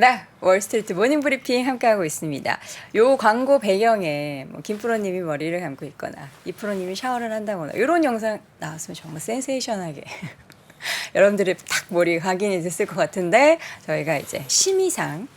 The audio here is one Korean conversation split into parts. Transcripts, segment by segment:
네, 월스트리트 모닝 브리핑 함께하고 있습니다. 요 광고 배경에 뭐 김프로님이 머리를 감고 있거나 이프로님이 샤워를 한다거나 이런 영상 나왔으면 정말 센세이션하게 여러분들이 딱 머리 각인이 됐을 것 같은데 저희가 이제 심의상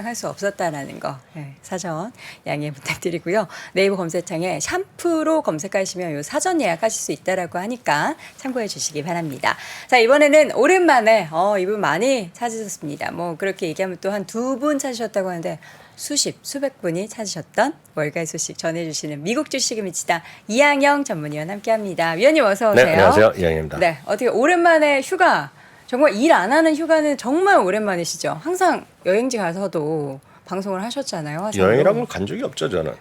할 수 없었다라는 거 사전 양해 부탁드리고요. 네이버 검색창에 샴푸로 검색하시면 요 사전 예약하실 수 있다라고 하니까 참고해 주시기 바랍니다. 자, 이번에는 오랜만에 이분 많이 찾으셨습니다. 뭐 그렇게 얘기하면 또 한 두 분 찾으셨다고 하는데 수백 분이 찾으셨던 월가의 소식 전해주시는 미국 주식에 미치다 이항영 전문위원 함께합니다. 위원님 어서 오세요. 네, 안녕하세요. 이항영입니다. 네, 어떻게 오랜만에 휴가, 정말 일 안 하는 휴가는 정말 오랜만이시죠? 항상 여행지 가서도 방송을 하셨잖아요. 화상으로. 여행이란 건 간 적이 없죠, 저는.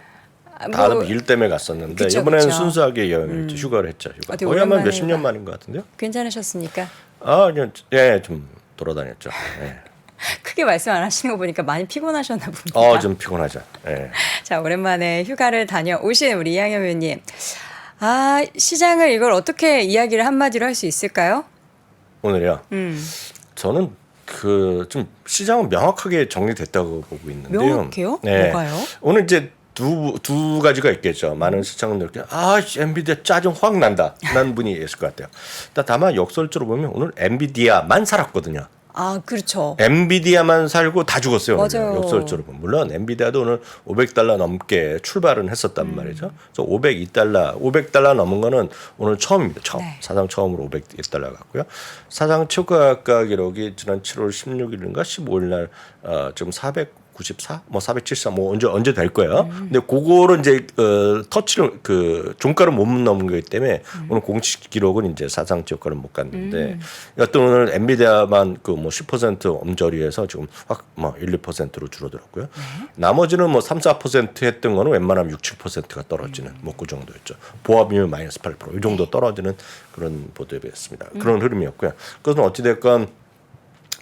뭐, 다 일 때문에 갔었는데 그쵸, 이번에는 그쵸. 순수하게 여행을 휴가를 했죠. 휴가. 어떻게 거의 아마 오랜만에 몇십 년 만인 것 같은데요. 괜찮으셨습니까? 그냥 좀 돌아다녔죠. 예. 크게 말씀 안 하시는 거 보니까 많이 피곤하셨나 봅니다. 좀 피곤하죠. 예. 자, 오랜만에 휴가를 다녀오신 우리 이항영 의원님. 시장을 이걸 어떻게 이야기를 한마디로 할 수 있을까요? 오늘요. 저는 좀 시장은 명확하게 정리됐다고 보고 있는데요. 명확해요? 네. 뭐가요? 오늘 이제 두 가지가 있겠죠. 많은 시장은 이렇게 엔비디아 짜증 확 난다. 라는 분이 있을 것 같아요. 다만 역설적으로 보면 오늘 엔비디아만 살았거든요. 그렇죠. 엔비디아만 살고 다 죽었어요. 맞아요. 역설적으로 보면. 물론 엔비디아도 오늘 $500 넘게 출발은 했었단 말이죠. 그래서 $500 넘은 거는 오늘 처음입니다. 네. 사상 처음으로 $500 갔고요. 사상 최고가 기록이 지난 7월 16일인가 15일 날 지금 494, 474, 언제 될 거예요. 근데 그거를 이제 터치를 종가를 못 넘은 거기 때문에 오늘 공식 기록은 이제 사상 최고가를 못 갔는데 여튼 오늘 엔비디아만 10% 엄저리에서 지금 확 1, 2%로 줄어들었고요. 나머지는 3, 4% 했던 거는 웬만하면 6, 7%가 떨어지는 그 정도였죠. 보합이면 마이너스 8%, 이 정도 떨어지는 그런 보도였습니다. 그런 흐름이었고요. 그것은 어찌됐건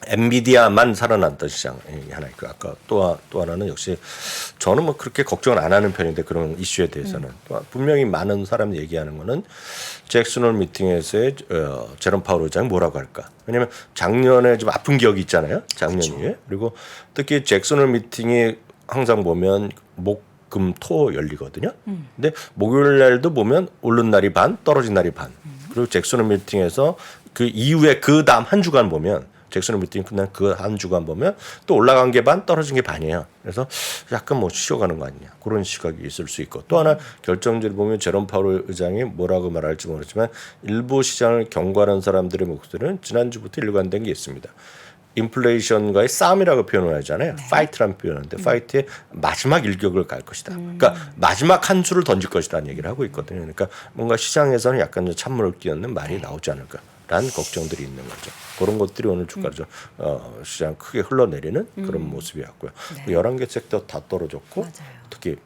엔비디아만 살아났던 시장이 하나 있고, 아까 또 하나는 역시 저는 그렇게 걱정을 안 하는 편인데 그런 이슈에 대해서는 분명히 많은 사람이 얘기하는 거는 잭슨홀 미팅에서의 제롬 파월 의장이 뭐라고 할까? 왜냐하면 작년에 좀 아픈 기억이 있잖아요. 작년에. 그리고 특히 잭슨홀 미팅이 항상 보면 금, 토 열리거든요. 근데 목요일 날도 보면 오른 날이 반, 떨어진 날이 반. 그리고 잭슨홀 미팅에서 그 이후에 그 다음 한 주간 보면 잭슨홀 미팅 끝난 그 한 주간 보면 또 올라간 게 반, 떨어진 게 반이에요. 그래서 약간 쉬어가는 거 아니냐, 그런 시각이 있을 수 있고, 또 하나 결정적으로 보면 제롬 파월 의장이 뭐라고 말할지 모르지만 일부 시장을 경고하는 사람들의 목소리는 지난주부터 일관된 게 있습니다. 인플레이션과의 싸움이라고 표현을 하잖아요. 파이트라는 표현인데 파이트의 마지막 일격을 갈 것이다. 그러니까 마지막 한 수를 던질 것이라는 얘기를 하고 있거든요. 그러니까 뭔가 시장에서는 약간 찬물을 끼얹는 말이 나오지 않을까라는 걱정들이 있는 거죠. 그런 것들이 오늘 주가를 시장 크게 흘러내리는 그런 모습이었고요. 11개 섹터 다 떨어졌고 맞아요. 특히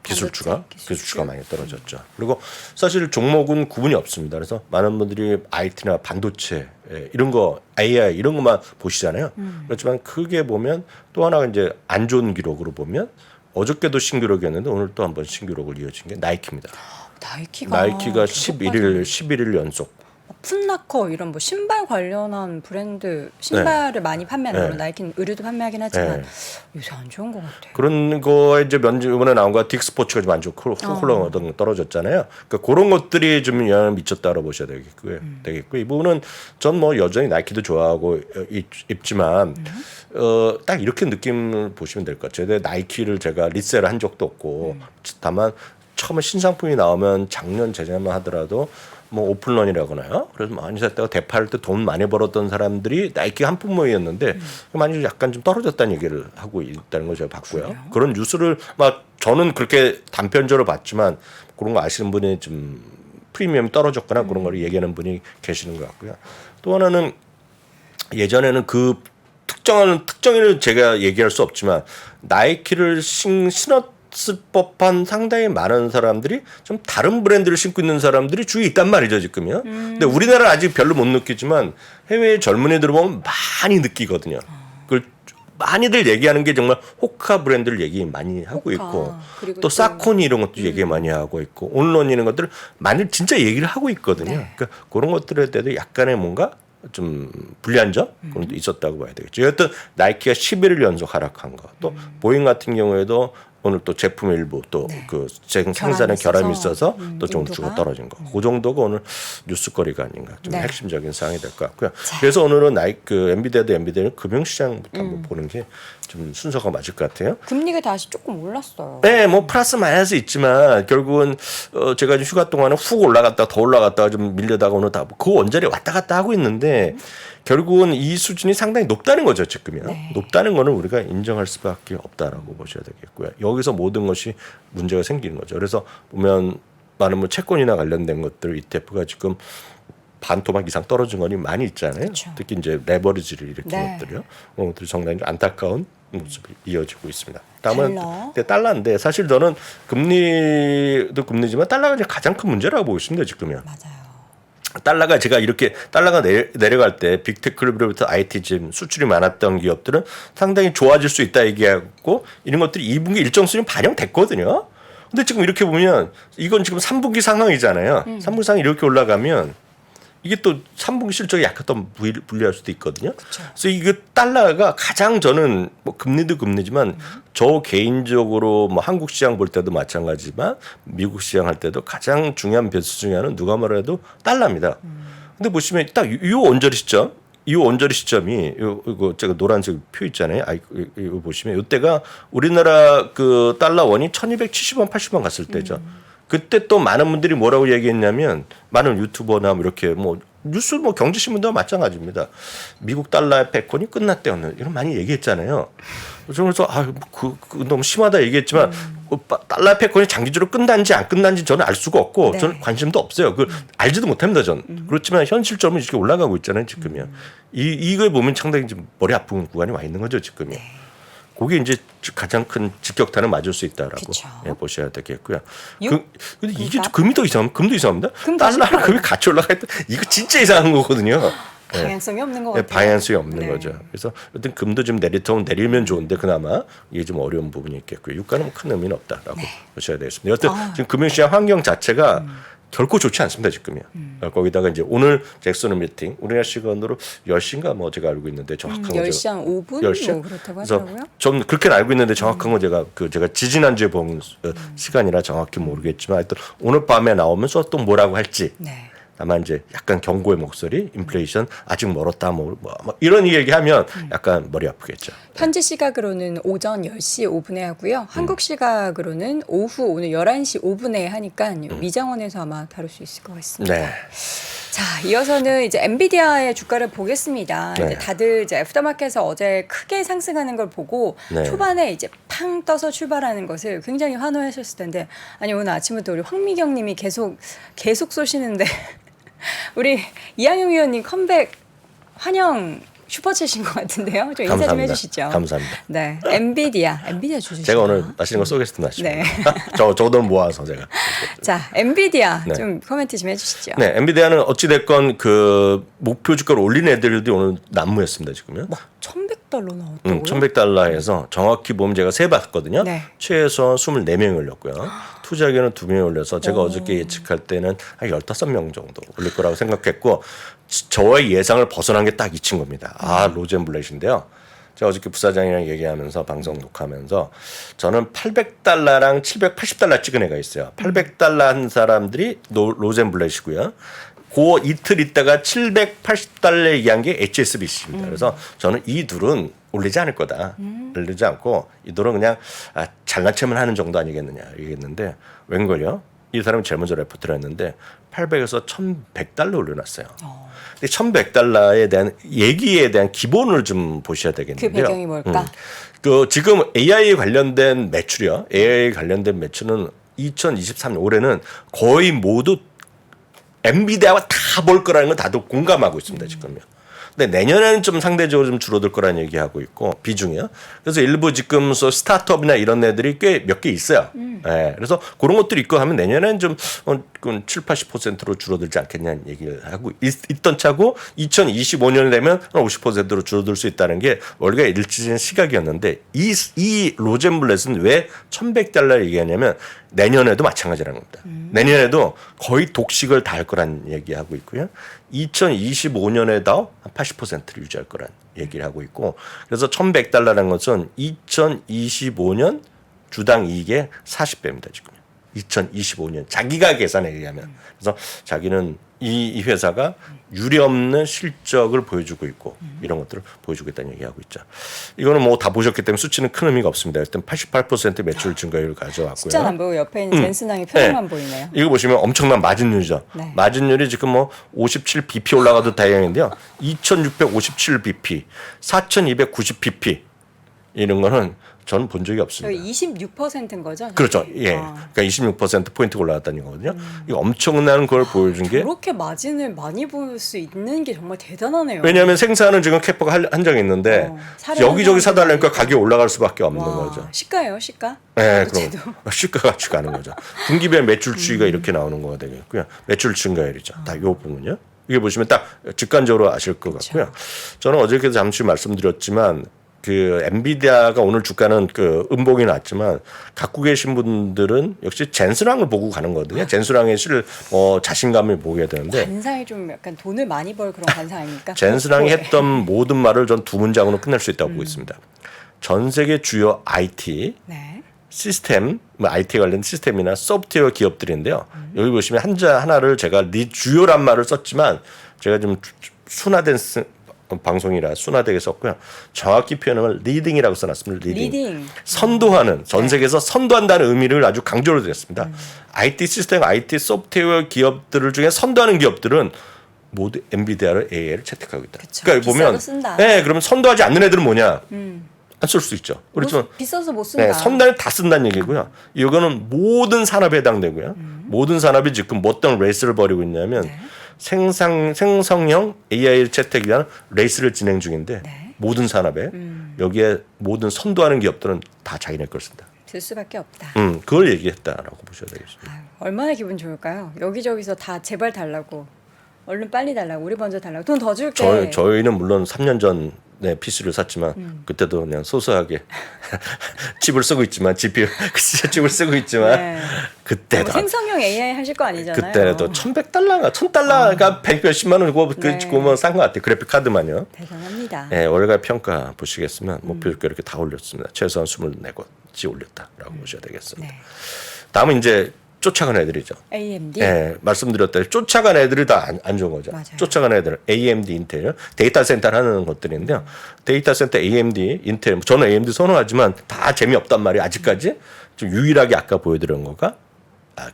기술주가 많이 떨어졌죠. 그리고 사실 종목은 구분이 없습니다. 그래서 많은 분들이 IT나 반도체 이런 거, AI 이런 것만 보시잖아요. 그렇지만 크게 보면 또 하나가 이제 안 좋은 기록으로 보면 어저께도 신기록이었는데 오늘 또 한번 신기록을 이어진 게 나이키입니다. 나이키가 11일 연속. 풋나커 이런 신발 관련한 브랜드 신발을 많이 판매하는 거 나이키는 의류도 판매하긴 하지만 요새 안 좋은 것 같아요. 그런 거에 이제 이번에 나온 거 딕스포츠가 좀 안 좋고 홀로 떨어졌잖아요. 그러니까 그런 것들이 좀 영향을 미쳤다고 보셔야 되겠고 이 부분은 전 여전히 나이키도 좋아하고 입지만 딱 이렇게 느낌을 보시면 될 것 같아요. 나이키를 제가 리셀을 한 적도 없고 다만 처음에 신상품이 나오면 작년 재작년 하더라도 오픈런이라거나요. 그래서 많이 샀다가 대파할 때 돈 많이 벌었던 사람들이 나이키 한 품목이었는데 많이 약간 좀 떨어졌다는 얘기를 하고 있다는 걸 제가 봤고요. 그런 뉴스를 저는 그렇게 단편적으로 봤지만 그런 거 아시는 분이 좀 프리미엄이 떨어졌거나 그런 걸 얘기하는 분이 계시는 것 같고요. 또 하나는 예전에는 그 특정인을 제가 얘기할 수 없지만 나이키를 신었을 법한 상당히 많은 사람들이 좀 다른 브랜드를 신고 있는 사람들이 주위에 있단 말이죠, 지금요. 근데 우리나라는 아직 별로 못 느끼지만 해외 젊은이들 보면 많이 느끼거든요. 그걸 많이들 얘기하는 게 정말 호카 브랜드를 얘기 많이 하고 있고 또 사코니 이런 것도 얘기 많이 하고 있고 온론 이런 것들을 많이 진짜 얘기를 하고 있거든요. 그러니까 그런 것들에 대해서 약간의 뭔가 좀 불리한 점 그런 도 있었다고 봐야 되겠죠. 여하튼 나이키가 11일 연속 하락한 거, 또 보잉 같은 경우에도 오늘 또 제품 일부 또 그 생산에 결함이 있어서 또 종주가 떨어진 거. 그 정도가 오늘 뉴스거리가 아닌가 좀 네. 핵심적인 사항이 될 것 같고요. 그래서 오늘은 그 엔비디아도 엔비디아는 금융시장부터 한번 보는 게 좀 순서가 맞을 것 같아요. 금리가 다시 조금 올랐어요. 네, 뭐 플러스 마이너스 있지만 결국은 제가 지금 휴가 동안에 훅 올라갔다가 더 올라갔다가 좀 밀려다가 오늘 다 그 원자리 왔다 갔다 하고 있는데 결국은 이 수준이 상당히 높다는 거죠 지금요. 네. 높다는 거는 우리가 인정할 수밖에 없다라고 보셔야 되겠고요. 여기서 모든 것이 문제가 생기는 거죠. 그래서 보면 많은 뭐 채권이나 관련된 것들 ETF가 지금 반 토막 이상 떨어진 거니 많이 있잖아요. 그쵸. 특히 이제 레버리지를 일으킨 네. 것들이요. 그것들이 상당히 안타까운 모습이 이어지고 있습니다. 다음은 달러. 달러인데 사실 저는 금리도 금리지만 달러가 이제 가장 큰 문제라고 보고 있습니다 지금요. 맞아요. 달러가 제가 이렇게 달러가 내려갈 때 빅테크로부터 IT 지금 수출이 많았던 기업들은 상당히 좋아질 수 있다 얘기하고 이런 것들이 2분기 일정 수준 반영됐거든요. 근데 지금 이렇게 보면 이건 지금 3분기 상황이잖아요. 3분기 상황이 이렇게 올라가면 이게 또 3분기 실적이 약했던 불리할 수도 있거든요. 그래서 이거 달러가 가장 저는 뭐 금리도 금리지만 저 개인적으로 뭐 한국 시장 볼 때도 마찬가지지만 미국 시장 할 때도 가장 중요한 변수 중에 하나는 누가 말해도 달러입니다. 근데 보시면 딱 이 원저리 시점, 이 원저리 시점이 이거 제가 노란색 표 있잖아요. 이거 보시면 이때가 우리나라 그 달러 원이 1,270원, 80원 갔을 때죠. 그때 또 많은 분들이 뭐라고 얘기했냐면 많은 유튜버나 뭐 이렇게 뭐 뉴스 뭐 경제신문도 마찬가지입니다. 미국 달러의 패권이 끝났대요. 이런 많이 얘기했잖아요. 그래서 너무 심하다 얘기했지만 달러의 패권이 장기적으로 끝난지 안 끝난지 저는 알 수가 없고 네. 저는 관심도 없어요. 그걸 알지도 못합니다. 저는. 그렇지만 현실적으로 이렇게 올라가고 있잖아요. 지금요. 이걸 보면 상당히 좀 머리 아픈 구간이 와 있는 거죠. 지금요. 그게 이제 가장 큰 직격탄을 맞을 수 있다라고 보셔야 되겠고요. 근데 이게 금도 이상합니다. 달러랑 금이 같이 올라가 있다. 이거 진짜 이상한 거거든요. 방향성이 없는 것 같아요. 방향성이 없는 거죠. 그래서 어떤 금도 좀 내리면 좋은데 그나마 이게 좀 어려운 부분이 있겠고요. 유가는 큰 의미는 없다라고 보셔야 되겠습니다. 여튼 지금 금융시장 환경 자체가 결코 좋지 않습니다 지금요. 거기다가 이제 오늘 잭슨 미팅 우리나라 시간으로 10시인가 뭐 제가 알고 있는데 정확한 거 10시 한 5분 10시? 뭐 그렇다고 하더라고요. 전 그렇게 알고 있는데 정확한 건 제가 지지난주에 본 시간이라 정확히 모르겠지만 하여튼 오늘 밤에 나오면서 또 뭐라고 할지 네. 다만 이제 약간 경고의 목소리, 인플레이션 아직 멀었다 뭐 이런 얘기하면 약간 머리 아프겠죠. 현지 시각으로는 오전 10시 5분에 하고요. 한국 시각으로는 오후 오늘 11시 5분에 하니까 위장원에서 아마 다룰 수 있을 것 같습니다. 네. 자, 이어서는 이제 엔비디아의 주가를 보겠습니다. 네. 이제 다들 이제 애프터마켓에서 어제 크게 상승하는 걸 보고 네. 초반에 이제 팡 떠서 출발하는 것을 굉장히 환호하셨을 텐데 아니 오늘 아침부터 우리 황미경님이 계속 쏘시는데 우리 이항영 위원님 컴백 환영 슈퍼챗인 것 같은데요. 좀 인사 좀 감사합니다. 해주시죠. 감사합니다. 네, 엔비디아 주주시죠. 제가 오늘 맛있는 거 쏘겠습니다. 네. 저도 모아서 제가. 자, 엔비디아 네. 좀 코멘트 좀 해주시죠. 네, 엔비디아는 어찌 됐건 그 목표 주가를 올린 애들도 오늘 난무했습니다 지금요. 뭐 $1,100 나왔다고요? 1,100달러에서 정확히 보면 제가 세봤거든요. 네. 최소한 24명이 올렸고요. 투자기는 2명이 올려서 제가 어저께 예측할 때는 한 15명 정도 올릴 거라고 생각했고 저의 예상을 벗어난 게 딱 이 친구입니다. 로젠블렛인데요. 제가 어저께 부사장이랑 얘기하면서 방송 녹화하면서 저는 800달러랑 780달러 찍은 애가 있어요. 800달러 한 사람들이 로젠블렛이고요. 그 이틀 있다가 780달러 얘기한 게 HSBC입니다. 그래서 저는 이 둘은 올리지 않을 거다. 올리지 않고 이 둘은 그냥 잘난 척만 하는 정도 아니겠느냐 얘기했는데 웬걸요? 이 사람이 제일 먼저 레포트를 했는데 800에서 1,100달러 올려놨어요. 근데 1,100달러에 대한 얘기에 대한 기본을 좀 보셔야 되겠는데요. 그 배경이 뭘까? 그 지금 AI 관련된 매출이요. AI 관련된 매출은 2023년 올해는 거의 모두 엔비디아와 다 볼 거라는 건 다들 공감하고 있습니다. 지금요. 근데 내년에는 좀 상대적으로 좀 줄어들 거라는 얘기하고 있고 비중이요. 그래서 일부 지금 스타트업이나 이런 애들이 꽤 몇 개 있어요. 네, 그래서 그런 것들이 있고 하면 내년에는 좀 7-80%로 줄어들지 않겠냐는 얘기를 하고 있던 차고 2025년 되면 한 50%로 줄어들 수 있다는 게 원래 일치된 시각이었는데 이 로젠블렛은 왜 $1,100달러 얘기하냐면 내년에도 마찬가지라는 겁니다. 내년에도 거의 독식을 다 할 거란 얘기하고 있고요. 2025년에도 한 80%를 유지할 거란 얘기를 하고 있고, 그래서 $1,100라는 것은 2025년 주당 이익의 40배입니다. 지금 2025년 자기가 계산에 의하면. 그래서 자기는 이 회사가 유례없는 실적을 보여주고 있고 이런 것들을 보여주겠다는 얘기하고 있죠. 이거는 뭐 다 보셨기 때문에 수치는 큰 의미가 없습니다. 일단 88% 매출 증가율을 가져왔고요. 숫자는 안 보고 옆에 있는 젠슨항의 표정만 네. 보이네요. 이거 보시면 엄청난 마진율이죠. 네. 마진율이 지금 뭐 57bp 올라가도 다행인데요. 2657bp, 4290bp 이런 거는 저는 본 적이 없습니다. 26%인 거죠? 그렇죠. 예. 그러니까 26% 포인트가 올라갔다는 거거든요. 이거 엄청난 걸 보여준 게, 그렇게 마진을 많이 볼 수 있는 게 정말 대단하네요. 왜냐하면 생산은 지금 캐파가 한정이 있는데 사려는 여기저기 사람들이 사달라니까 가격이 올라갈 수밖에 없는 와, 거죠. 시가예요, 시가? 네, 어제도. 그럼 시가 같이 가는 거죠. 분기별 매출 추이가 이렇게 나오는 거가 되겠고요. 매출 증가율이죠. 딱 요 부분요. 이게 보시면 딱 직관적으로 아실 것 같고요. 저는 어저께도 잠시 말씀드렸지만 그 엔비디아가 오늘 주가는 그 음봉이 났지만 갖고 계신 분들은 역시 젠슨항을 보고 가는 거거든요. 젠슨항의 자신감을 보게 되는데, 관사에 좀 약간 돈을 많이 벌 그런 관사 아닙니까? 젠슨항이 그렇고. 했던 모든 말을 전 두 문장으로 끝낼 수 있다고 보고 있습니다. 전 세계 주요 IT 네. 시스템, 뭐 IT 관련 시스템이나 소프트웨어 기업들인데요. 여기 보시면 하나를 제가 주요란 말을 썼지만 제가 좀 순화된 방송이라 순화되게 썼고요. 정확히 표현하면 리딩이라고 써놨습니다. 리딩. 선도하는, 전 세계에서 선도한다는 의미를 아주 강조를 드렸습니다. IT 시스템, IT 소프트웨어 기업들 중에 선도하는 기업들은 모두 엔비디아를 AI를 채택하고 있다. 그쵸. 그러니까 보면, 비싸도 쓴다. 네, 그러면 선도하지 않는 애들은 뭐냐? 안 쓸 수 있죠. 그렇지만 비싸서 못 쓴다. 네, 선단을 다 쓴다는 얘기고요. 이거는 모든 산업에 해당되고요. 모든 산업이 지금 뭐 어떤 레이스를 벌이고 있냐면 네. 생성형 AI 채택에 대한 레이스를 진행 중인데 네. 모든 산업에 여기에 모든 선도하는 기업들은 다 자기네 걸 쓴다. 들 수밖에 없다. 그걸 얘기했다라고 보셔야 되겠습니다. 아유, 얼마나 기분 좋을까요? 여기저기서 다 제발 달라고. 얼른 빨리 달라고. 우리 먼저 달라고. 돈 더 줄게. 저희는 물론 3년 전에 PC를 샀지만 그때도 그냥 소소하게 칩을 쓰고 있지만 GPU 칩을 쓰고 있지만 네. 그때도 뭐 생성형 AI 하실 거 아니잖아요. 그때도 $1,100가 $1,000가 100몇십만 원이고 네. 그거만 산 것 같아요. 그래픽 카드만요. 대단합니다. 네, 월가 평가 보시겠으면 목표가 이렇게 다 올렸습니다. 최소한 24곳이 올렸다라고 보셔야 되겠습니다. 네. 다음은 이제 쫓아간 애들이죠. AMD. 네, 말씀드렸다시피 쫓아간 애들이 다 안 좋은 거죠. 맞아요. 쫓아간 애들은 AMD, 인텔, 데이터 센터를 하는 것들인데요. 데이터 센터 AMD, 인텔, 저는 AMD 선호하지만 다 재미없단 말이에요. 아직까지 좀 유일하게 아까 보여드린 거가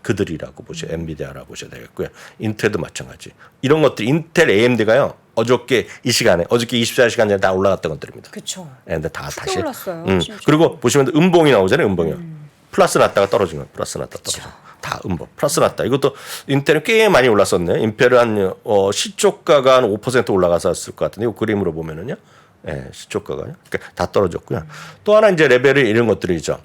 그들이라고 엔비디아라고 보셔야 되겠고요. 인텔도 마찬가지. 이런 것들 인텔, AMD가요. 어저께 24시간 전에 다 올라갔던 것들입니다. 그렇죠. 근데 다 다시 올랐어요. 진짜. 그리고 보시면 음봉이 나오잖아요. 음봉이요. 플러스 났다가 떨어진 거예요. 플러스 났다 떨어져. 다 음봉. 플러스 났다. 이것도 인텔은 꽤 많이 올랐었네요. 인텔은 한 시초가가 한 5% 올라갔었을 것 같은데 이 그림으로 보면은요. 예, 시초가가요. 그러니까 다 떨어졌고요. 또 하나 이제 레벨이 이런 것들이죠.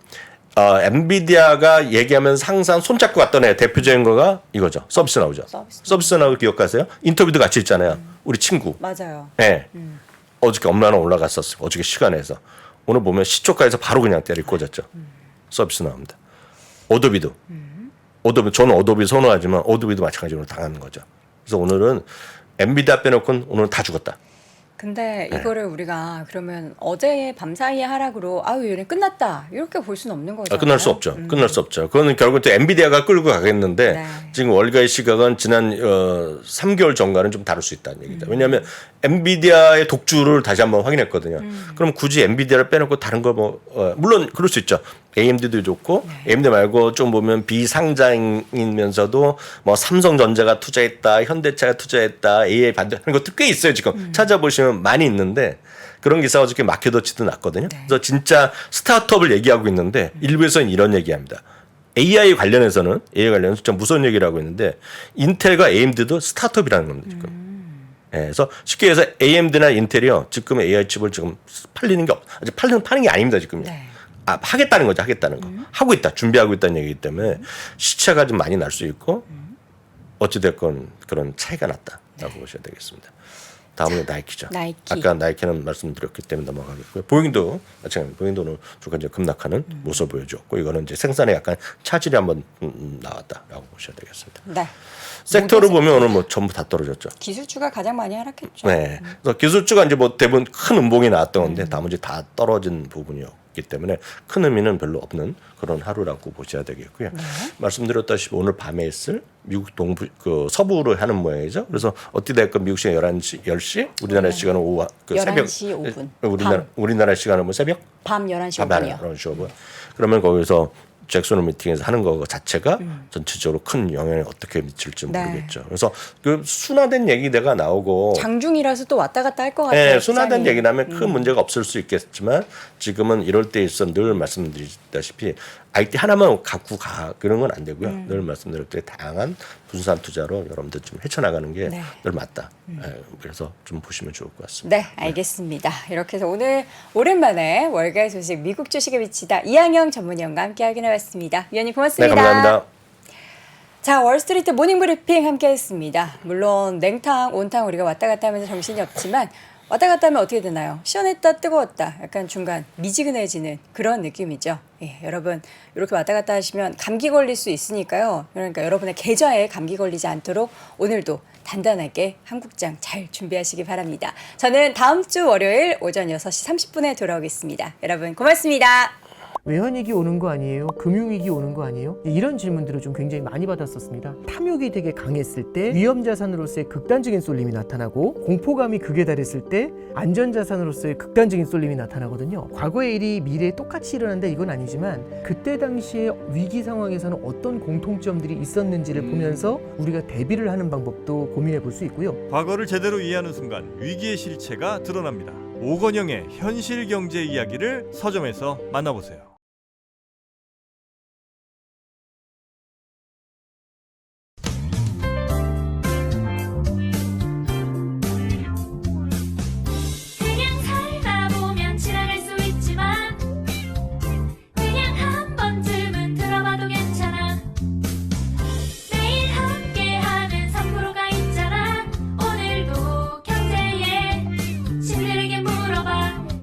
엔비디아가 얘기하면 항상 손잡고 갔던 애 대표적인 거가 이거죠. 서비스 나오죠. 서비스 나우 기억하세요? 인터뷰도 같이 있잖아요. 우리 친구. 맞아요. 네. 어저께 얼마나 올라갔었어요. 어저께 시간에서. 오늘 보면 시초가에서 바로 그냥 때리 꽂았죠. 서비스 나옵니다. 어도비도. 저는 어도비 선호하지만 어도비도 마찬가지로 당하는 거죠. 그래서 오늘은 엔비디아 빼놓고는 오늘은 다 죽었다. 근데 이거를 우리가 그러면 어제 밤사이에 하락으로 아유 얘네 끝났다 이렇게 볼 수는 없는 거죠. 끝날 수 없죠. 끝날 수 없죠. 그거는 결국 또 엔비디아가 끌고 가겠는데 네. 지금 월가의 시각은 지난 3개월 전과는 좀 다를 수 있다는 얘기죠. 왜냐하면 엔비디아의 독주를 다시 한번 확인했거든요. 그럼 굳이 엔비디아를 빼놓고 다른 거 물론 그럴 수 있죠. AMD도 좋고 AMD 말고 좀 보면 비상장이면서도 뭐 삼성전자가 투자했다, 현대차가 투자했다, AI 반도 하는 것도 꽤 있어요. 지금 찾아보시면 많이 있는데 그런 기사가 어저께 마켓워치도 났거든요. 그래서 진짜 스타트업을 얘기하고 있는데 일부에서는 이런 얘기합니다. AI 관련해서는 좀 무서운 얘기를 하고 있는데 인텔과 AMD도 스타트업이라는 겁니다. 지금. 예, 그래서 쉽게 해서 AMD나 인텔이요. 지금 AI 칩을 지금 팔리는 게 아직 파는 게 아닙니다. 지금. 네. 하겠다는 거죠. 하겠다는 거. 하고 있다. 준비하고 있다는 얘기이기 때문에 시차가 좀 많이 날 수 있고 어찌됐건 그런 차이가 났다라고 보셔야 되겠습니다. 다음은 나이키죠. 나이키. 아까 나이키는 말씀드렸기 때문에 넘어가겠고요. 보잉도 마찬가지로 보잉도는 주가 이제 급락하는 모습을 보여줬고 이거는 이제 생산에 약간 차질이 한번 나왔다라고 보셔야 되겠습니다. 네. 섹터를 보면 오늘 뭐 전부 다 떨어졌죠. 기술주가 가장 많이 하락했죠. 네. 그래서 기술주가 이제 뭐 대부분 큰 음봉이 나왔던 건데 나머지 다 떨어진 부분이었기 때문에 큰 의미는 별로 없는 그런 하루라고 보셔야 되겠고요. 말씀드렸다시피 오늘 밤에 있을 미국 동부 그 서부로 하는 모양이죠. 그래서 어찌 됐건 미국 시간 11시 10시 우리나라 시간은 오후 그 11시 새벽 5분. 우리나라 시간은 뭐 새벽 밤 11시 밤 5분이요. 11시 5분. 그러면 거기서 잭슨 미팅에서 하는 거 자체가 전체적으로 큰 영향을 어떻게 미칠지 네. 모르겠죠. 그래서 그 순화된 얘기가 나오고 장중이라서 또 왔다 갔다 할 것 같아요. 네, 순화된 시장이. 얘기라면 큰 문제가 없을 수 있겠지만 지금은 이럴 때 있어 늘 말씀드리다시피 IT 하나만 갖고 가 그런 건 안 되고요. 늘 말씀드렸듯이 다양한 분산 투자로 여러분들 좀 헤쳐나가는 게 네. 늘 맞다. 그래서 좀 보시면 좋을 것 같습니다. 네, 알겠습니다. 이렇게 해서 오늘 오랜만에 월가의 소식 미국 주식에 비치다 이항영 전문위원과 함께 확인해봤습니다. 위원님 네, 고맙습니다. 감사합니다. 자, 월스트리트 모닝브리핑 함께했습니다. 물론 냉탕, 온탕 우리가 왔다 갔다 하면서 정신이 없지만 왔다 갔다 하면 어떻게 되나요? 시원했다, 뜨거웠다, 약간 중간 미지근해지는 그런 느낌이죠. 예, 여러분 이렇게 왔다 갔다 하시면 감기 걸릴 수 있으니까요. 그러니까 여러분의 계좌에 감기 걸리지 않도록 오늘도 단단하게 한국장 잘 준비하시기 바랍니다. 저는 다음 주 월요일 오전 6시 30분에 돌아오겠습니다. 여러분 고맙습니다. 외환위기 오는 거 아니에요? 금융위기 오는 거 아니에요? 이런 질문들을 좀 굉장히 많이 받았었습니다. 탐욕이 되게 강했을 때 위험자산으로서의 극단적인 쏠림이 나타나고 공포감이 극에 달했을 때 안전자산으로서의 극단적인 쏠림이 나타나거든요. 과거의 일이 미래에 똑같이 일어난다 이건 아니지만 그때 당시에 위기 상황에서는 어떤 공통점들이 있었는지를 보면서 우리가 대비를 하는 방법도 고민해 볼 수 있고요. 과거를 제대로 이해하는 순간 위기의 실체가 드러납니다. 오건영의 현실 경제 이야기를 서점에서 만나보세요.